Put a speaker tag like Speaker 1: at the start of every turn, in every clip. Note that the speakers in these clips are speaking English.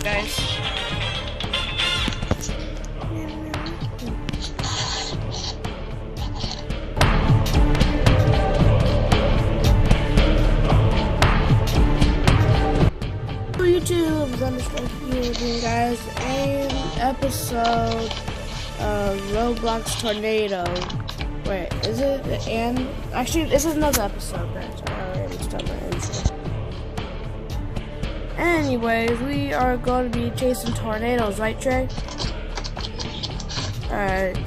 Speaker 1: guys. YouTube, Thunderstruck here, guys. An episode of Roblox Tornado. Wait, is it? And actually, this is another episode, guys. I already started my intro. Anyways, we are going to be chasing tornadoes, right, Trey? Alright.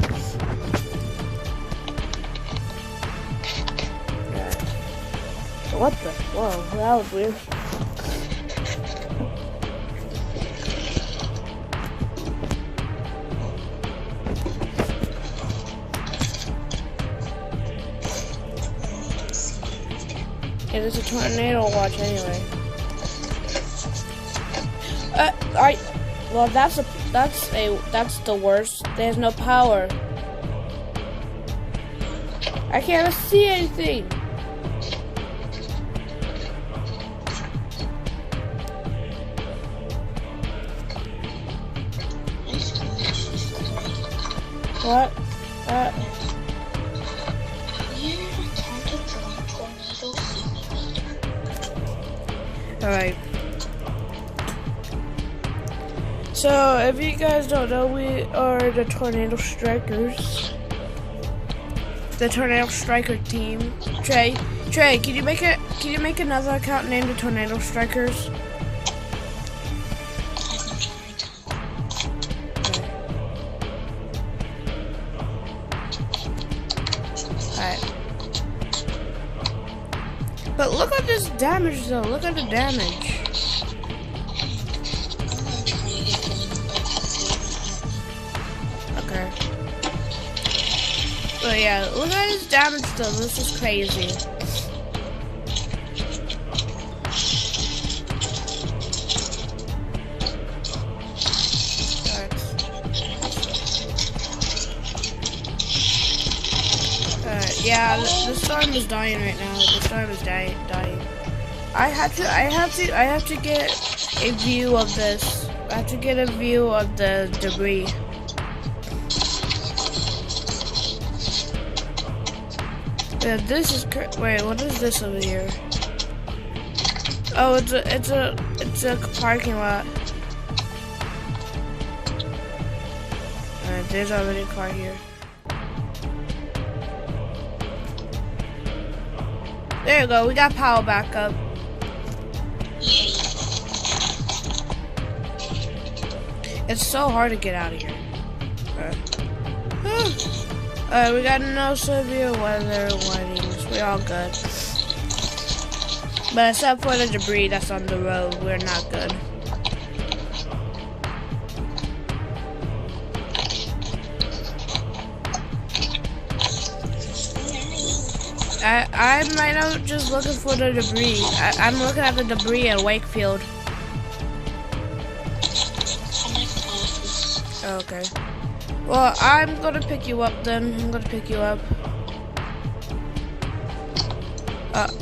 Speaker 1: What the? Whoa, that was weird. It is a tornado watch anyway. Well, that's the worst. There's no power. I can't see anything. What? Alright. So, if you guys don't know, we are the Tornado Strikers. The Tornado Striker team. Trey, can you make another account named the Tornado Strikers? Alright. But look at this damage though, look at the damage. Okay. But yeah, look at his damage though, this is crazy. Yeah, the storm is dying right now. The storm is dying. I have to get a view of this. I have to get a view of the debris. Yeah, this is wait. What is this over here? Oh, it's a parking lot. There's already a car here. There you go, we got power back up. It's so hard to get out of here. Alright, we got no severe weather warnings. We're all good. But except for the debris that's on the road, we're not good. I'm right now just looking for the debris. I'm looking at the debris in Wakefield. Okay. Well, I'm gonna pick you up then. I'm gonna pick you up.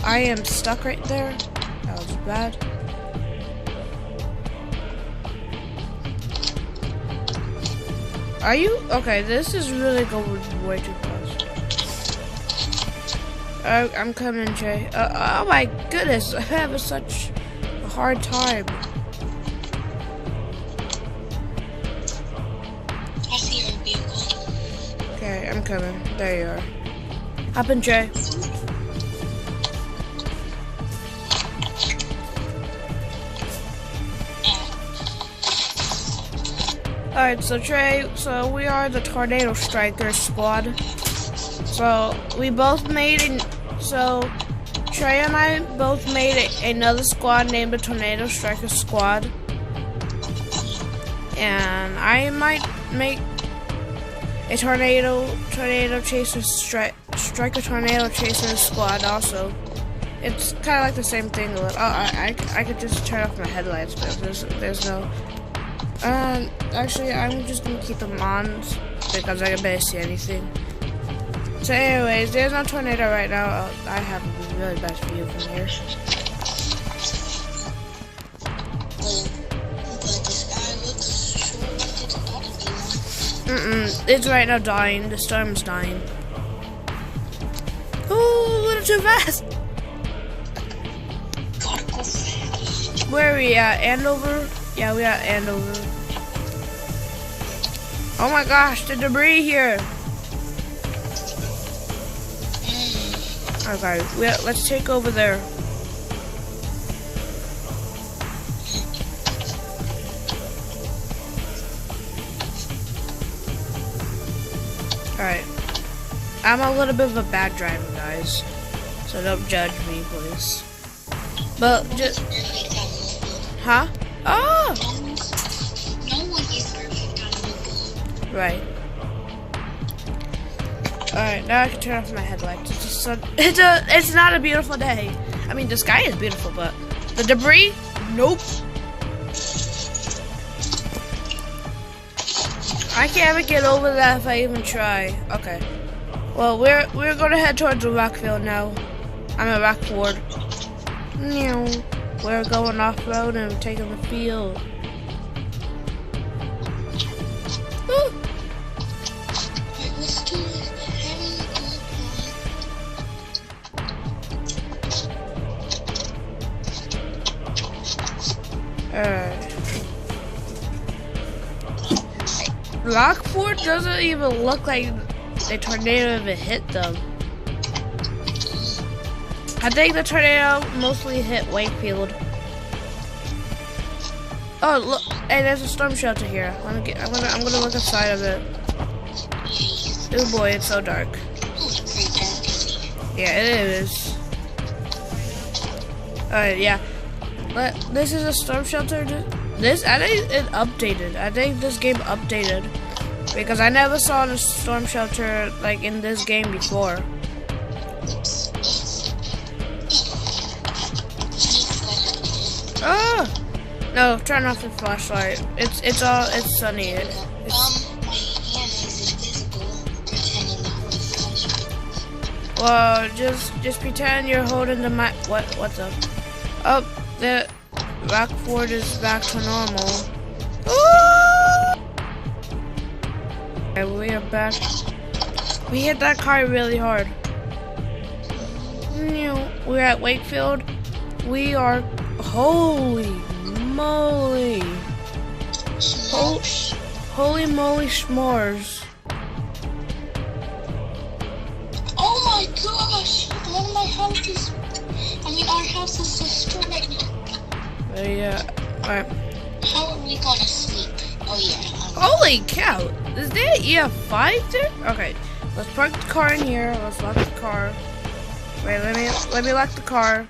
Speaker 1: I am stuck right there. That was bad. Are you? Okay, this is really going way too fast. I'm coming, Jay. Oh my goodness, I have such a hard time.
Speaker 2: I see your vehicle.
Speaker 1: Okay, I'm coming. There you are. Hop in, Jay. Alright, so Trey, so we are the Tornado Striker squad. So we both made Trey and I both made another squad named the Tornado Striker Squad. And I might make a Tornado Chaser Striker Tornado Chaser Squad also. It's kind of like the same thing. Oh, I could just turn off my headlights, but there's no. Actually, I'm just gonna keep them on because I can barely see anything. So anyways, there's no tornado right now. I have a really best view from here.
Speaker 2: But this
Speaker 1: It's right now dying. The storm's dying. Oh, a little too fast.
Speaker 2: Gotta go fast.
Speaker 1: Where are we at? Andover? Yeah, we at Andover. Oh my gosh, the debris here. Okay, let's take over there. Alright. I'm a little bit of a bad driver, guys. So don't judge me, please. But just... Huh? Oh!
Speaker 2: No one is perfect on mobile.
Speaker 1: Right. Alright, now I can turn off my headlights. It's not a beautiful day. I mean, the sky is beautiful, but the debris? Nope. I can't even get over that if I even try. Okay. Well, we're gonna head towards the rock field now. I'm at Rockford. We're going off-road and taking the field. Woo.
Speaker 2: Let's do this.
Speaker 1: Alright. Rockford doesn't even look like the tornado even hit them. I think the tornado mostly hit Wakefield. Oh look! Hey, there's a storm shelter here. I'm gonna look inside of it. Oh boy, it's so dark. Yeah, it is. Alright, yeah. But this is a storm shelter. I think it updated. I think this game updated because I never saw the storm shelter like in this game before. Oh no! Turn off the flashlight. It's sunny.
Speaker 2: My hand is invisible. Pretending to hold a flashlight.
Speaker 1: Well, just pretend you're holding the mic. What's up? Oh, the Rockford is back to normal. Okay, we are back. We hit that car really hard. We're at Wakefield. We are. Holy moly! Holy moly s'mores!
Speaker 2: Oh my gosh! One of my houses. Our house is destroyed.
Speaker 1: Yeah. Alright.
Speaker 2: How are we gonna sleep? Oh yeah.
Speaker 1: Holy cow! Is there EF5 there? Okay. Let's park the car in here. Let's lock the car. Wait, let me lock the car.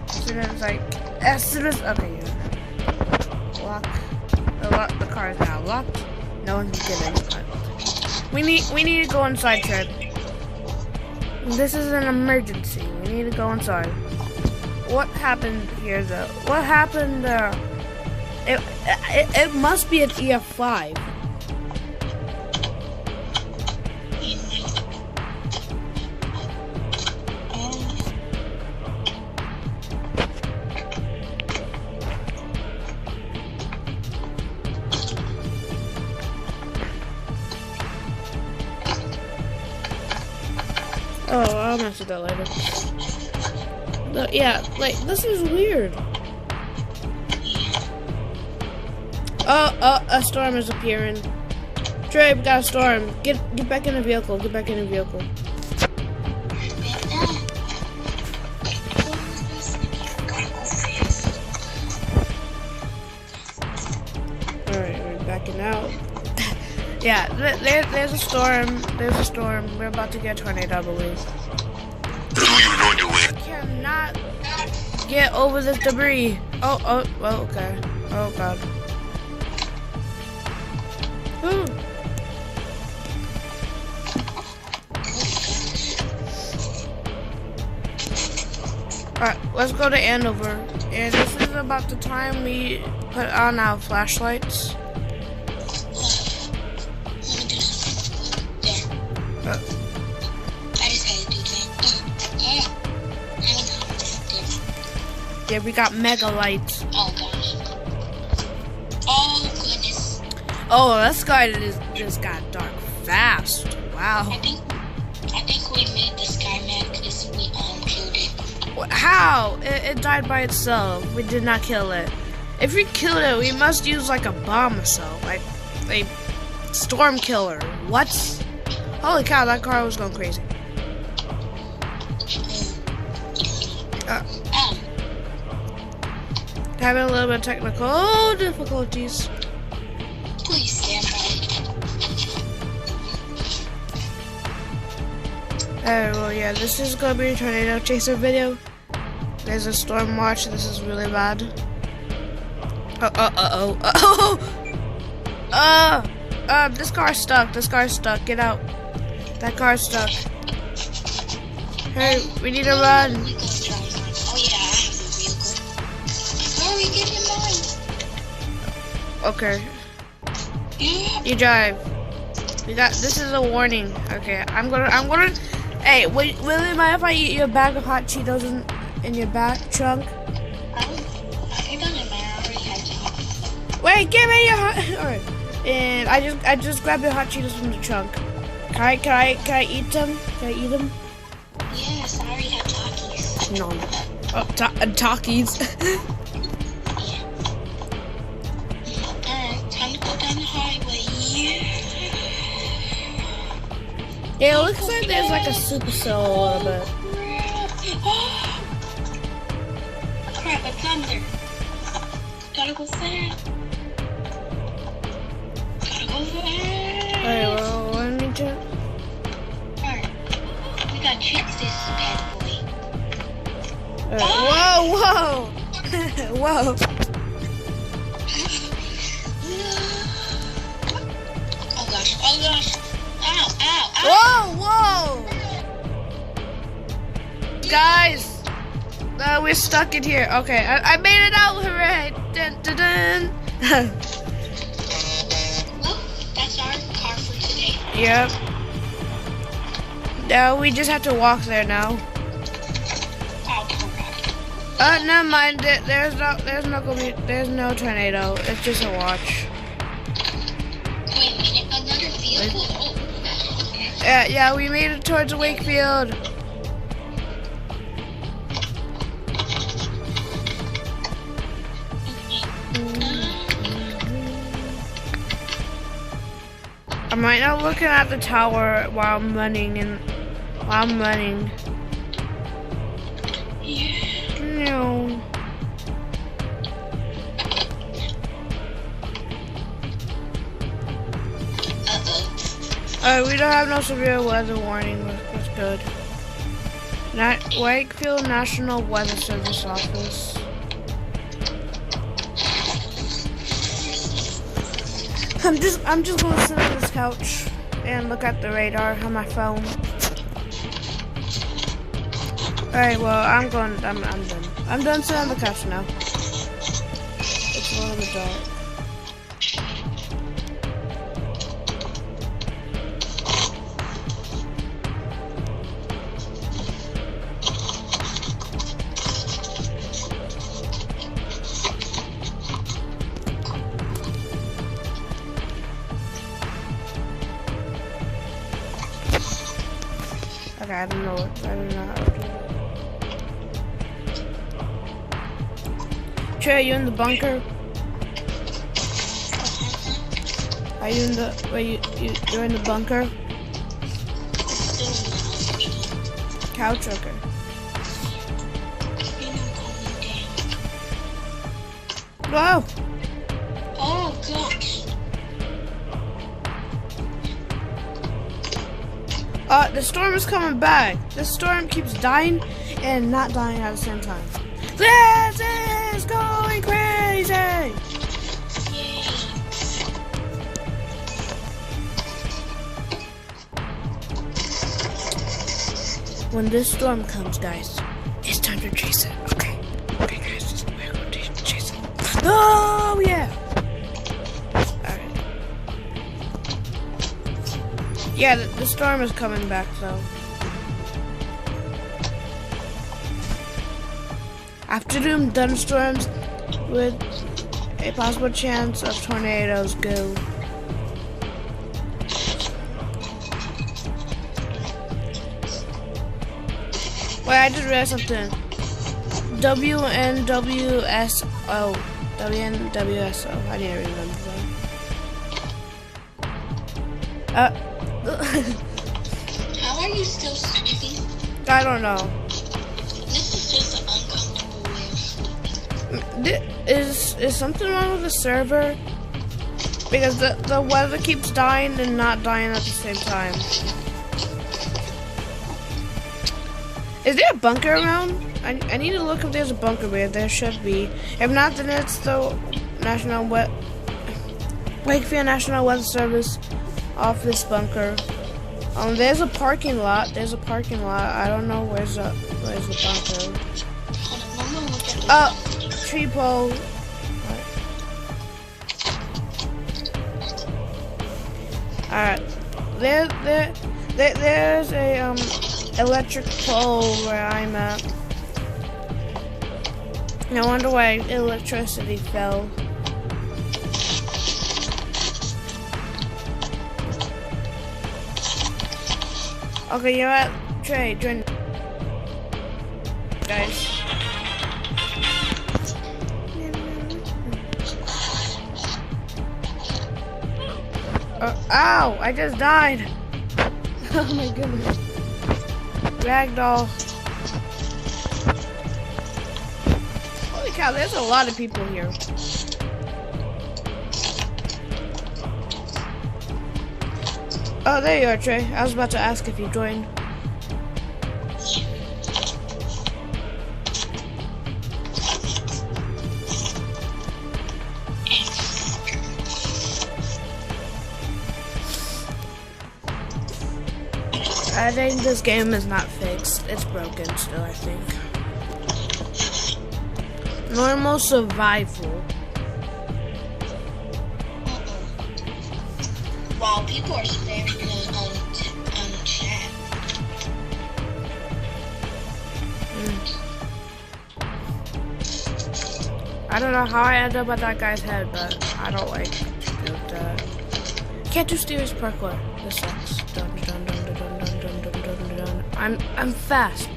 Speaker 1: As soon as okay, yeah. Lock. The car is now locked. No one's getting. We need to go inside, Tread. This is an emergency. We need to go inside. What happened here, though? What happened there? It must be an EF5. Oh, I'll mess with that later. But yeah, like, this is weird. Oh, a storm is appearing. Trey, we got a storm. Get back in the vehicle. Get back in the vehicle. Alright, we're backing out. Yeah, there's a storm. There's a storm. We're about to get a tornado, I believe. I cannot get over this debris. Oh, okay. Oh, God. Ooh. Alright, let's go to Andover. And this is about the time we put on our flashlights. Yeah, we got mega lights.
Speaker 2: Oh gosh. Oh goodness.
Speaker 1: Oh, this guy just got dark fast. Wow.
Speaker 2: I think we made the sky mad because we killed it.
Speaker 1: How? It died by itself. We did not kill it. If we killed it, we must use like a bomb or so, like a storm killer. What? Holy cow! That car was going crazy. Having a little bit of technical difficulties.
Speaker 2: Please stand by.
Speaker 1: Well, yeah, this is gonna be a tornado chaser video. There's a storm watch. This is really bad. This car's stuck. This car's stuck. Get out. That car's stuck. Hey, we need to run.
Speaker 2: Oh yeah, I have the vehicle. Hurry, get in line.
Speaker 1: Okay.
Speaker 2: Yeah.
Speaker 1: You drive. This is a warning. Okay, I'm gonna. Hey, will you mind if I eat your bag of hot Cheetos in your back trunk?
Speaker 2: It doesn't matter. I already had it.
Speaker 1: Wait, give me your hot. Alright, and I just grabbed your hot Cheetos from the trunk. Can I eat them? Can I eat them?
Speaker 2: Yes, I already had Takis.
Speaker 1: No. Oh, Takis.
Speaker 2: Alright, time to go down the highway.
Speaker 1: Yeah, it looks like there's like a supercell a little bit.
Speaker 2: Crap, a thunder. Gotta go fast.
Speaker 1: Alright, well, let me just.
Speaker 2: Alright, we gotta chase this bad boy.
Speaker 1: Whoa! Whoa!
Speaker 2: Oh gosh, oh gosh. Ow, ow, ow.
Speaker 1: Whoa! Guys! We're stuck in here. Okay, I made it out, hooray! Dun, dun, dun.
Speaker 2: Well, that's our car for today.
Speaker 1: Yep. Now we just have to walk there now.
Speaker 2: Oh, crap.
Speaker 1: Never mind. There's no tornado. It's just a watch.
Speaker 2: Wait a minute, another vehicle? Oh.
Speaker 1: Yeah, we made it towards Wakefield. I'm right now looking at the tower while I'm running
Speaker 2: Yeah.
Speaker 1: No. We don't have no severe weather warning. That's good. Wakefield National Weather Service Office. I'm just gonna sit on this couch and look at the radar on my phone. Alright, well, I'm done. I'm done sitting on the couch now. It's a little bit dark. Okay, I don't know how to do it. Trey, are you in the bunker? Are you in the, you're in the bunker? Couch, okay. Whoa!
Speaker 2: Oh gosh.
Speaker 1: The storm is coming back. The storm keeps dying and not dying at the same time. This is going crazy!
Speaker 2: Yay.
Speaker 1: When this storm comes, guys, it's time to chase it. Okay, guys, we're going to chase it. Oh yeah! Alright. Yeah, the storm is coming back though. Afternoon thunderstorms with a possible chance of tornadoes go. Wait, I just realized something. WNWSO. WNWSO. I didn't remember that.
Speaker 2: How are you still sleeping?
Speaker 1: I don't know.
Speaker 2: This is just an uncomfortable way of sleeping.
Speaker 1: Is something wrong with the server? Because the weather keeps dying and not dying at the same time. Is there a bunker around? I need to look if there's a bunker there. There should be. If not, then it's the Wakefield National Weather Service office bunker. There's a parking lot. There's a parking lot. I don't know where's the bunker. Oh, tree pole. Alright. There's a electric pole where I'm at. I wonder why electricity fell. Okay, you know what? Trey, join. Guys. Ow! I just died! Oh my goodness. Ragdoll. Holy cow, there's a lot of people here. Oh, there you are, Trey. I was about to ask if you joined. I think this game is not fixed. It's broken still, I think. Normal survival.
Speaker 2: Wow, people are spamming on chat.
Speaker 1: I don't know how I ended up at that guy's head, but I don't like doing that. Can't do serious parkour. This sucks. Dun, dun, dun, dun, dun, dun, dun, dun, dun, dun. I'm fast.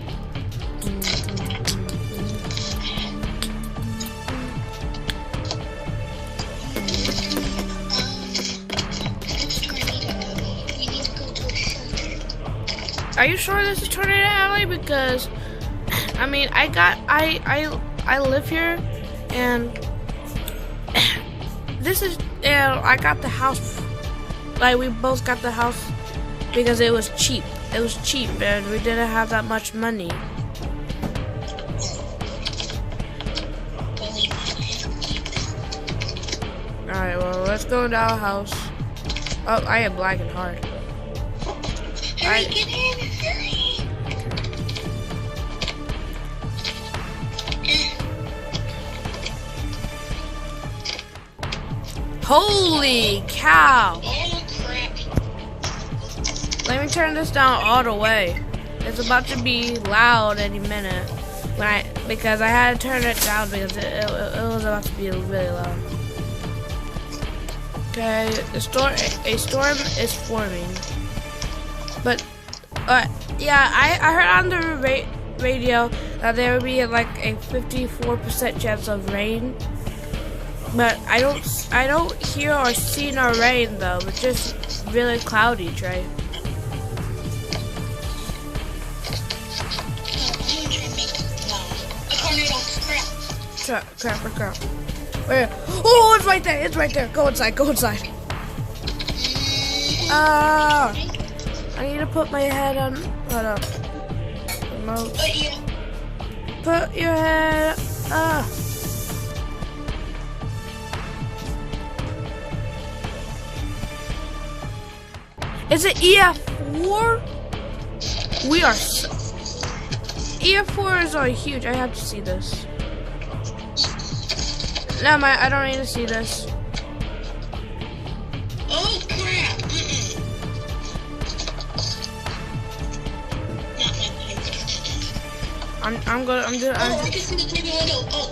Speaker 1: Are you sure this is Tornado Alley? Because I mean, I live here, and this is I got the house. Like, we both got the house because it was cheap. It was cheap, and we didn't have that much money. Alright, well, let's go into our house. Oh, I am lagging hard.
Speaker 2: Hurry, get in, hurry!
Speaker 1: Holy cow!
Speaker 2: Oh, crap.
Speaker 1: Let me turn this down all the way. It's about to be loud any minute. Because I had to turn it down because it was about to be really loud. Okay, a storm is forming. But, yeah, I heard on the radio that there would be like a 54% chance of rain. But I don't hear or see no rain though. It's just really cloudy, Trey. Crap. Where? Oh, it's right there. It's right there. Go inside. Go inside. I need to put my head on. Hold up. Remote. Put your head. Is it EF4? We are. EF4s are huge. I have to see this. No, I don't need to see this.
Speaker 2: Oh crap!
Speaker 1: I'm good.
Speaker 2: I can see the through the window. Oh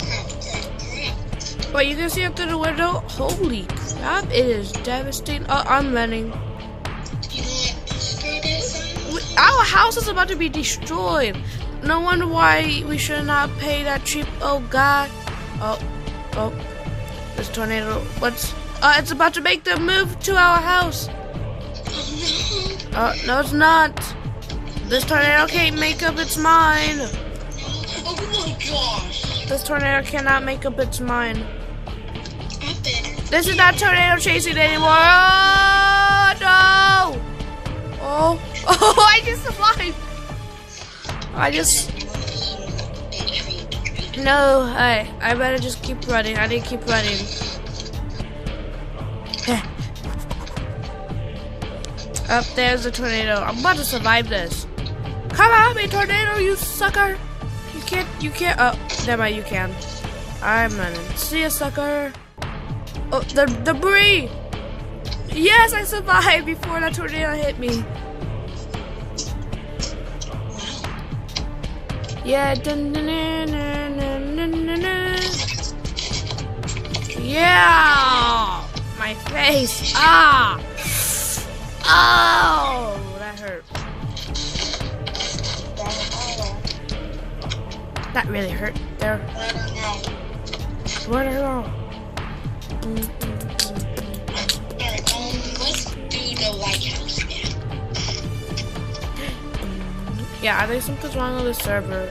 Speaker 2: crap!
Speaker 1: Wait, you can see it through the window? Holy crap! It is devastating. Oh, I'm running.
Speaker 2: You know what? Screw this.
Speaker 1: Our house is about to be destroyed. no wonder why we should not pay that cheap old guy. Oh, this tornado. It's about to make the move to our house. No, it's not. This tornado can't make up its mind.
Speaker 2: Oh my gosh.
Speaker 1: This tornado cannot make up its mind.
Speaker 2: Stop it.
Speaker 1: This is not tornado chasing anymore. Oh, no. Oh, I just survived. No, I better just keep running. I need to keep running. Up there's a tornado. I'm about to survive this. Come at me, tornado, you sucker. You can't. Oh, never mind, you can. I'm running. See ya, sucker. Oh, the debris. Yes, I survived before that tornado hit me. Yeah. Yeah. My face. Ah. Oh, that hurt. That really hurt there. Where'd I go?
Speaker 2: Alright, let's do the White House now.
Speaker 1: Yeah, I think something's wrong with the server.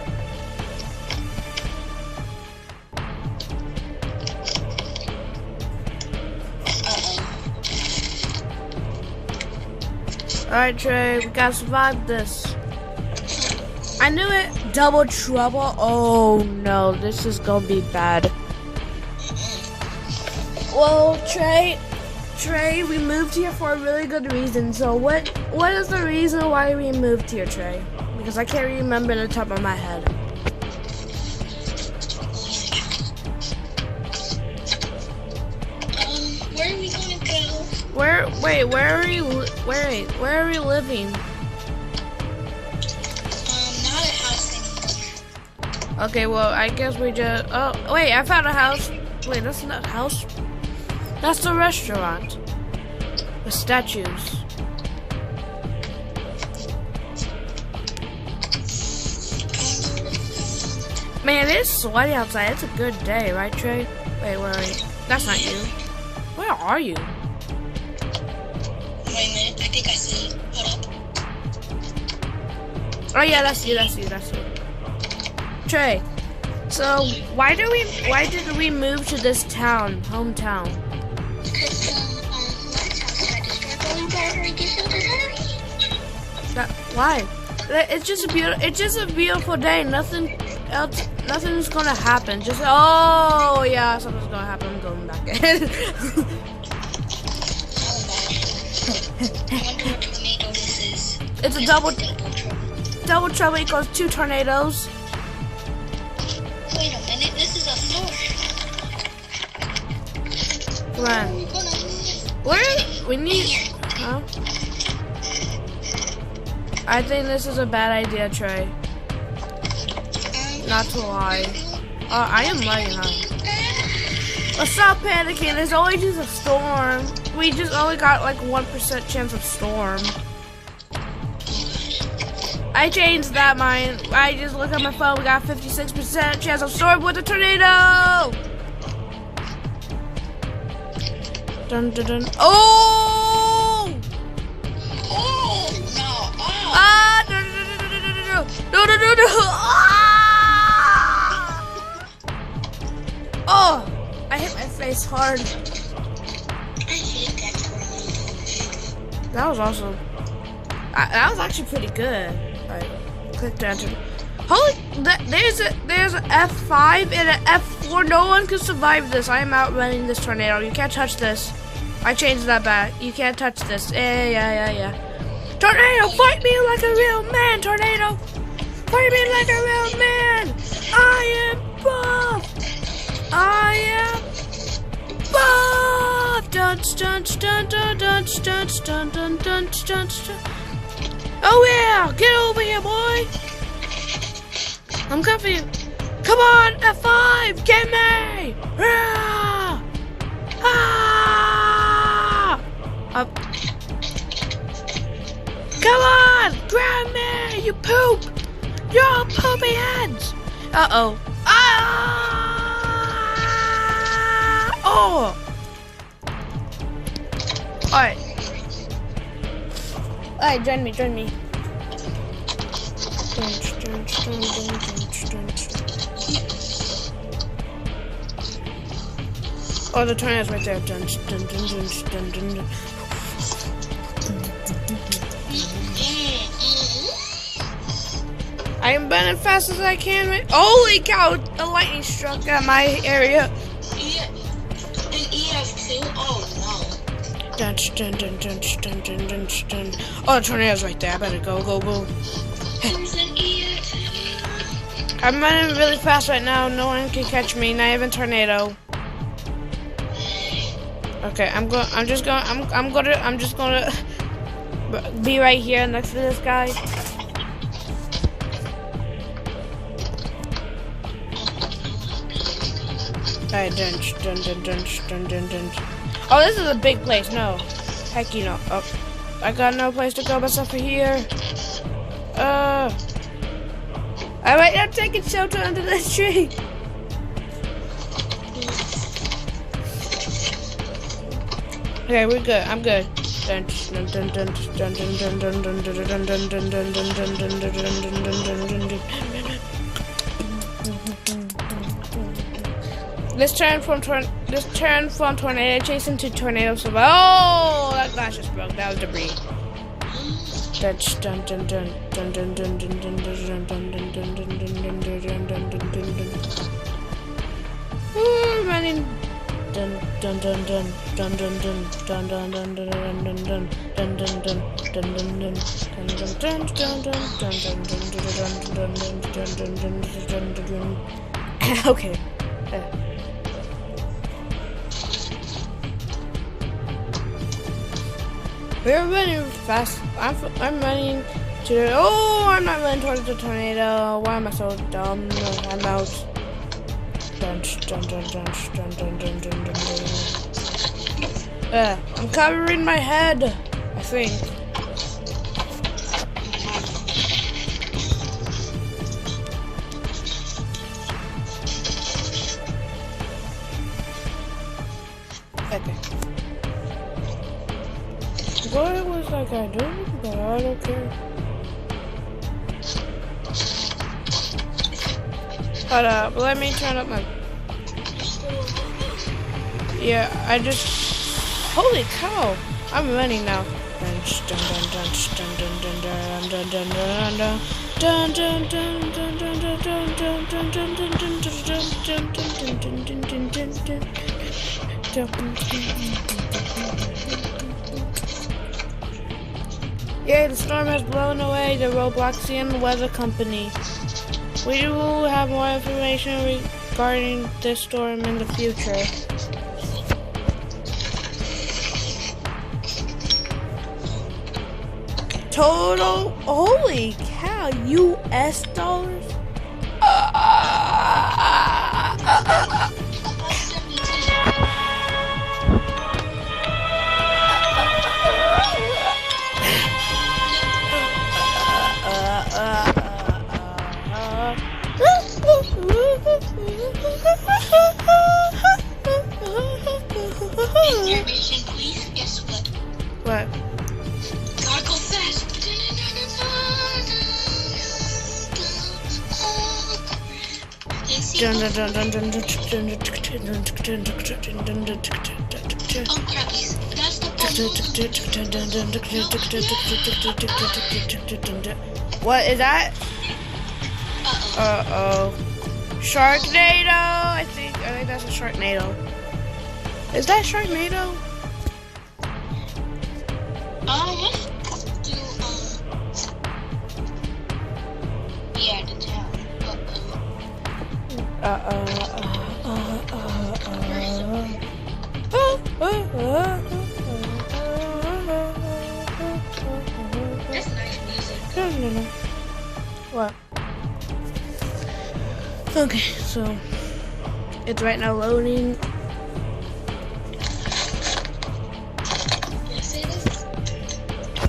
Speaker 1: Alright, Trey, we gotta survive this. I knew it. Double trouble. Oh no, this is gonna be bad. Well, Trey, we moved here for a really good reason. So what is the reason why we moved here, Trey? Because I can't remember the top of my head.
Speaker 2: Where are we gonna go?
Speaker 1: Where are we living?
Speaker 2: Not a house anymore.
Speaker 1: Okay, well, I guess we just... Oh, wait, I found a house. Wait, that's not a house. That's the restaurant. With statues. Man, it's sweaty outside. It's a good day, right, Trey? Wait, where are you? That's not you. Where are you?
Speaker 2: Wait a minute, I think I see you. Hold up.
Speaker 1: Oh yeah, that's you. Trey, so why did we move to this town, hometown?
Speaker 2: Because White House got destroyed, but we better hurry get something else.
Speaker 1: Why? It's just a beautiful day. Nothing's gonna happen. Just oh yeah, something's gonna happen. I'm going back in.
Speaker 2: I wonder what tornado this is.
Speaker 1: It's a double trouble equals 2 tornadoes.
Speaker 2: Wait a minute, this is a sword.
Speaker 1: Run. We need. Huh? I think this is a bad idea, Trey. Not to lie. I am lying, huh? Let's stop panicking. There's only just a storm. We just only got like 1% chance of storm. I changed that mine. I just look at my phone. We got 56% chance of storm with a tornado. Dun dun dun. Oh!
Speaker 2: Oh no! Oh!
Speaker 1: Ah! No! Ah! Oh! I hit my face hard.
Speaker 2: I hate that tornado.
Speaker 1: That was awesome. That was actually pretty good. Alright, click to enter. Holy, there's an F5 and an F4. No one can survive this. I am outrunning this tornado. You can't touch this. I changed that back. You can't touch this. Yeah. Tornado, fight me like a real man, tornado. Fight me like a real man. I am buff. I am buff. Dun dun dun dun dun dun dun dun dun dun. Oh yeah, get over here, boy. I'm comfy. Come on, F5, get me. Ah! Ah! Up. Come on, grab me, you poop. Yo, poopy heads! Uh-oh. Ah! Oh! Alright. Alright, join me. Oh, the tornado's right there. I am running as fast as I can. Holy cow! A lightning struck at my area.
Speaker 2: Oh no.
Speaker 1: Oh, the tornado's right there. I better go. I'm running really fast right now. No one can catch me. Not even tornado. Okay, I'm just gonna be right here next to this guy. Alright, dun. Oh, this is a big place. No. Heck, you know. Oh, I got no place to go but over here. Alright, I'm taking shelter under this tree. Okay, we're good. I'm good. Let's turn from tornado chasing to tornado survival. Oh, that glass just broke. That was debris. Running. Okay. We're running fast. I'm running to. Oh, I'm not running towards the tornado. Why am I so dumb? I'm out. I'm covering my head, I think. Okay. What was that guy doing? But I don't care. Hold up, let me turn up my... Yeah, I just... Holy cow! I'm running now. Yeah, the storm has blown away the Robloxian Weather Company. We will have more information regarding this storm in the future. Total, holy cow, US dollars?
Speaker 2: Intermission, please. Guess what?
Speaker 1: What?
Speaker 2: Gotta go fast. Oh crap! That's the bubble.
Speaker 1: What is that? Uh-oh. Sharknado! I think that's a Sharknado. Is that Sharknado?
Speaker 2: Let's do, yeah, the town. That's nice music.
Speaker 1: No. What? Okay, so it's right now loading.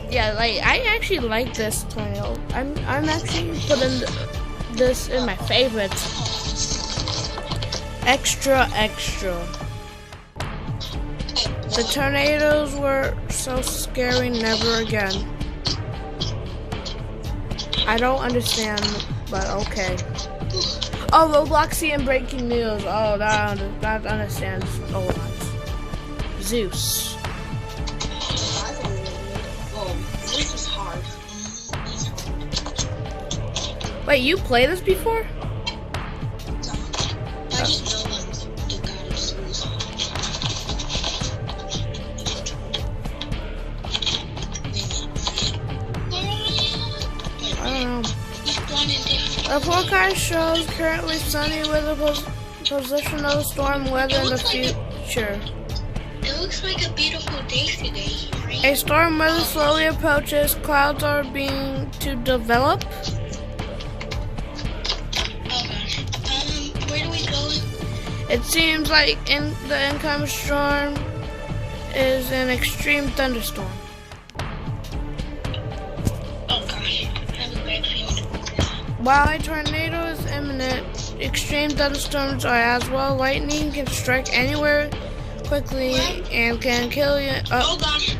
Speaker 1: Yeah, like I actually like this tornado. I'm actually putting this in my favorites. Extra. The tornadoes were so scary, never again. I don't understand, but okay. Oh, Robloxian breaking news. Oh, that understands a lot. Zeus.
Speaker 2: This is hard.
Speaker 1: Wait, you played this before?
Speaker 2: I just know the god of Zeus.
Speaker 1: I don't know. The forecast shows currently sunny with a position of storm weather in the future.
Speaker 2: It looks like a beautiful day today, right?
Speaker 1: A storm weather slowly approaches. Clouds are being to develop.
Speaker 2: Oh gosh. Where do we go?
Speaker 1: It seems like the incoming storm is an extreme thunderstorm.
Speaker 2: Oh gosh. I have a bad feeling about this.
Speaker 1: While a tornado is imminent, extreme thunderstorms are as well. Lightning can strike anywhere quickly and can kill you.
Speaker 2: Oh gosh.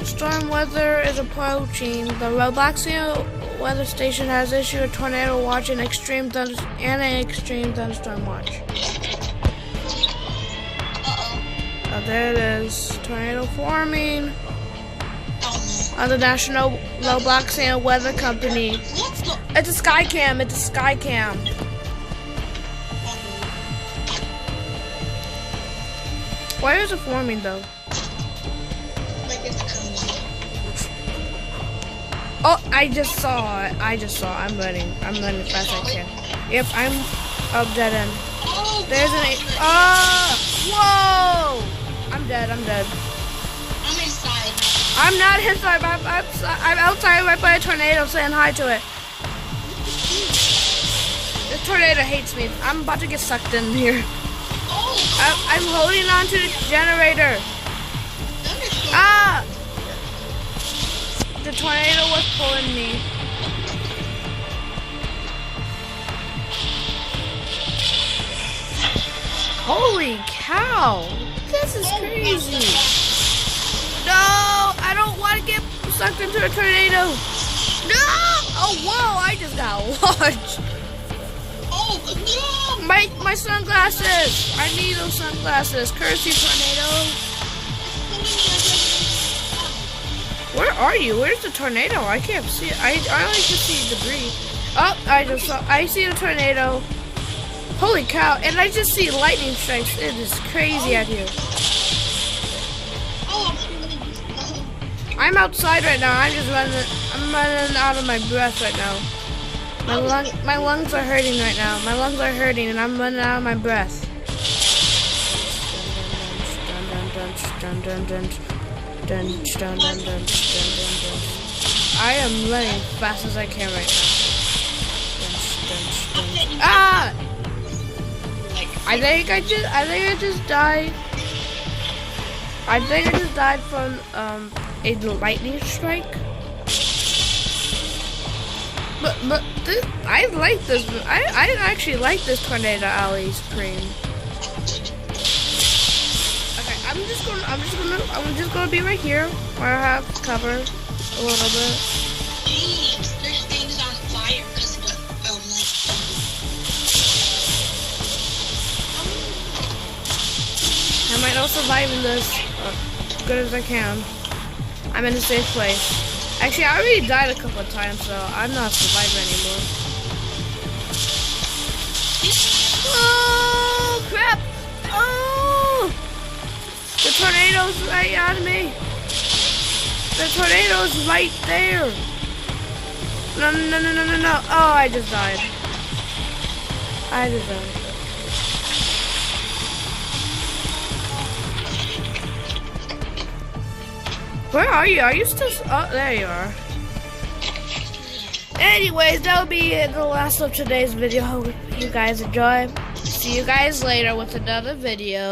Speaker 1: Storm weather is approaching. The Robloxian weather station has issued a tornado watch and an extreme thunderstorm watch.
Speaker 2: Uh-oh.
Speaker 1: Oh, there it is. Tornado forming.
Speaker 2: Oh
Speaker 1: On the National Robloxian Weather Company.
Speaker 2: no. Let's go.
Speaker 1: It's a sky cam. It's a sky cam. Why is it forming though?
Speaker 2: Like it's coming.
Speaker 1: Oh, I just saw it. I'm running as fast as I can. Yep, I'm up dead end.
Speaker 2: Oh,
Speaker 1: There's an. Whoa! I'm dead.
Speaker 2: I'm inside.
Speaker 1: I'm not inside. I'm outside right by a tornado saying hi to it. The tornado hates me. I'm about to get sucked in here.
Speaker 2: Oh,
Speaker 1: I'm holding on to the generator.
Speaker 2: thunderstorm.
Speaker 1: Ah! The tornado was pulling me. Holy cow! This is crazy. No! I don't want to get sucked into a tornado. No! Oh, whoa! I just got launched.
Speaker 2: Oh, no.
Speaker 1: My sunglasses! I need those sunglasses. Curse you, tornado. Where are you? Where's the tornado? I can't see it. I only can see debris. Oh, I see the tornado. Holy cow. And I just see lightning strikes. It is crazy out here.
Speaker 2: Oh,
Speaker 1: I'm outside right now. I'm running out of my breath right now. My lungs are hurting right now. My lungs are hurting and I'm running out of my breath. I am running as fast as I can right now. Ah! I think I just died. I think I just died from a lightning strike. But I like this. I actually like this tornado alley screen. Okay, I'm just gonna be right here where I have cover a little bit.
Speaker 2: Jeez, there's things on fire because of the
Speaker 1: I might not survive in this as good as I can. I'm in a safe place. Actually, I already died a couple of times, so I'm not a survivor anymore. Oh, crap! Oh! The tornado's right on me. The tornado's right there. No. Oh, I just died. Where are you? Are you still? Oh, there you are. Anyways, that'll be it, the last of today's video. Hope you guys enjoy. See you guys later with another video.